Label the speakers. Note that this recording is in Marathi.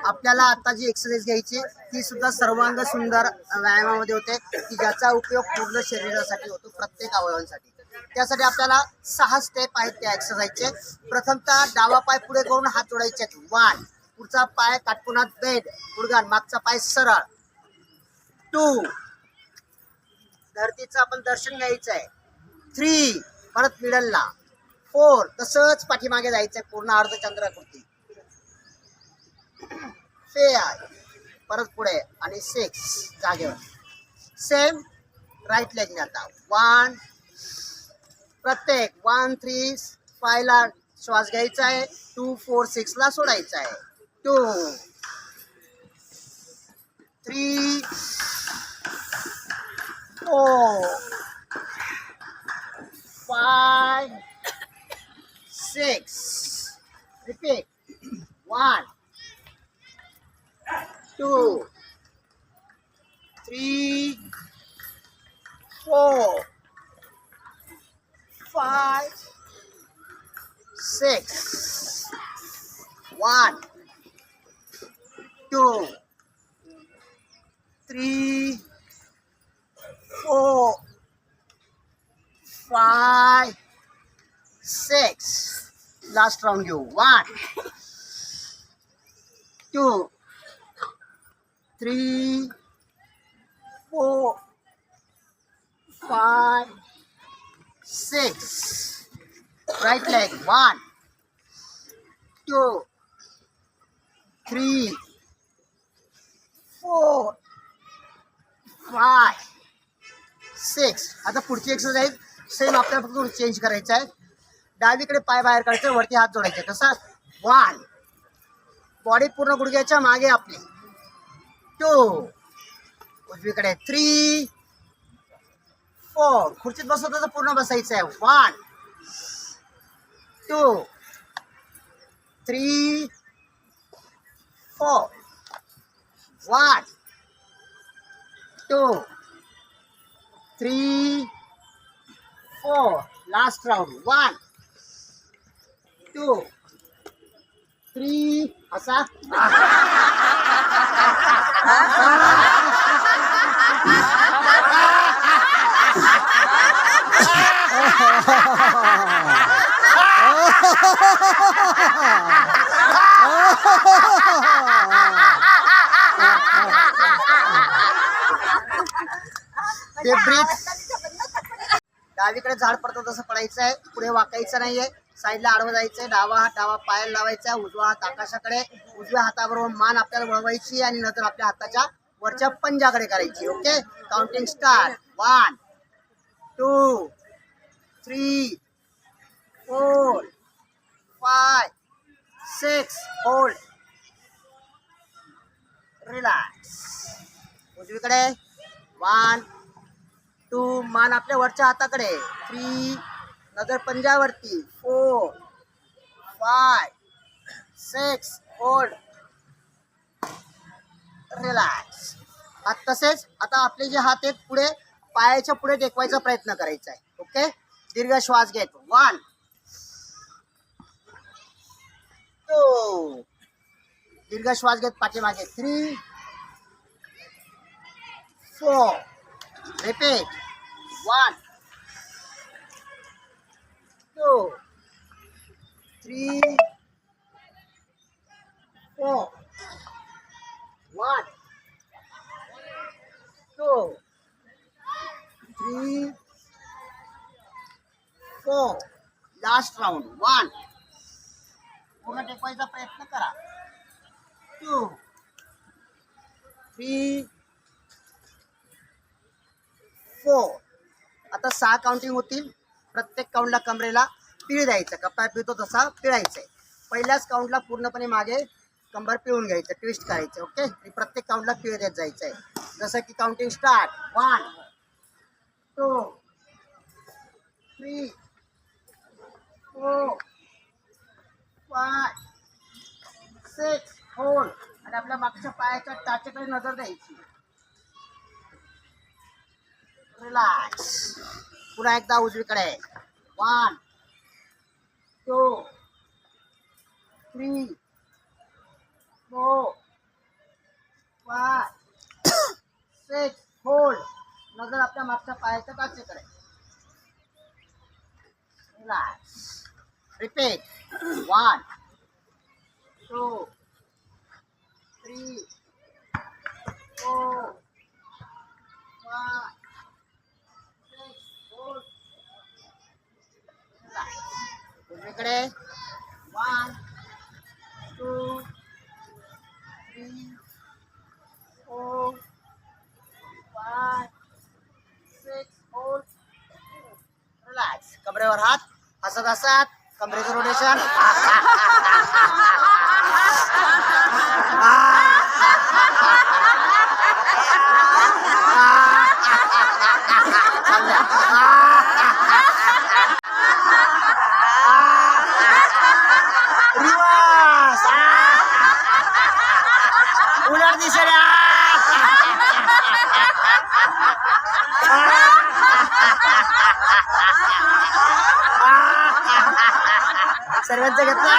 Speaker 1: आपल्याला आता जी एक्सरसाइज घ्यायची ती सुद्धा सर्वांग सुंदर व्यायामामध्ये होते की ज्याचा उपयोग पूर्ण शरीरासाठी होतो, प्रत्येक अवयवांसाठी. त्यासाठी आपल्याला 6 स्टेप आहेत त्या एक्सरसाइजचे. प्रथमतः डावा पाय पुढे करून हात जोडायचे. 1, पुढचा पाय काटकोनात बेड, गुडघा मागचा पाय सरळ. 2, धरतीचं आपण दर्शन घ्यायचं आहे. 3, परत मिडलला. 4, तसंच पाठीमागे जायचंय पूर्ण अर्धचंद्राकृती. 5, परत पुढे आणि 6 जागेवर. सेम राईट लेगने आता 1, प्रत्येक 1, 3, 5 ला श्वास घ्यायचा आहे. 2, 4, 6 ला सोडायचा आहे. 2, 3, 4, 5, 6. Repeat. 1, 2, 3, 4, 5, 6. 1, 2, 3, 4, 5, 6. Last round you. 1, 2, 3, 4, 5, 6. Right leg. 1, 2, 3, 4, 5, 6. आता पुढची एक्सरसाइज सेम आपल्याला फक्त चेंज करायचं आहे. डावीकडे पाय बाहेर काढायचे, वरती हात जोडायचे. कसा? 1, बॉडी पूर्ण गुडघ्याच्या मागे आपली. 2, उजवीकडे. 3, 4, खुर्चीत बसवतो तर पूर्ण बसायचं आहे. 1, 2, 3, 4. 1, 2, 3, 4. Last round. 1, 2, 3. असा. डावीकडे झाड पडतो तसं पडायचं आहे. पुढे वाकायचं नाहीये. साईडला आडवं जायचंय. डावा हात डावा पायाला लावायचा. उजवा हात आकाशाकडे. उजव्या हाताबरोबर मान आपल्याला वळवायची आणि नंतर आपल्या हाताच्या वरच्या पंजाकडे करायची. Okay, counting start. 1, 2, 3, 4, 5, 6. Hold. Relax. उजवीकडे. 1, 2, मान आपल्या वरच्या हाताकडे. 3, नजर पंजावरती. 4, 5, 6. होल्ड. रिलॅक्स. तसेच आता आपले जे हात आहेत पुढे पायाच्या पुढे टेकवायचा प्रयत्न करायचा आहे. ओके, दीर्घ श्वास घेतो. 1, 2, दीर्घ श्वास घेत पाठीमागे. 3, 4. रिपीट. 1, 2, 3, 4. 1, 2, 3, 4. Last round. 1, पूर्ण टेकवायचा प्रयत्न करा. 2, 3, 4. आता 6 काउंटिंग होतील. प्रत्येक काउंटला कमरेला पीळ द्यायचं. कप्पा पिळतो तसा पिळायचंय. पहिल्याच काउंटला पूर्णपणे मागे कंबर पिळून घ्यायचं, ट्विस्ट करायचं. ओके, प्रत्येक काउंटला पीळ देत जायचंय. जसं की काउंटिंग स्टार्ट. 1, 2, 3, 4, 5, 6. होल्ड. आणि आपल्या मागच्या पायाच्या टाचेकडे नजर द्यायची. रिलॅक्स. पुन्हा एकदा उजवीकडे. 1, 2, 3, 4, रिपीट 1 2 3 4 5 6 4 उजवीकडे 1 2 3 4 5 6 4 रिलॅक्स. कमरेवर हात, हसत हसत कमरेचं रोटेशन. रिवर्स उलट दिशेने. सर्वांचं घेतलं.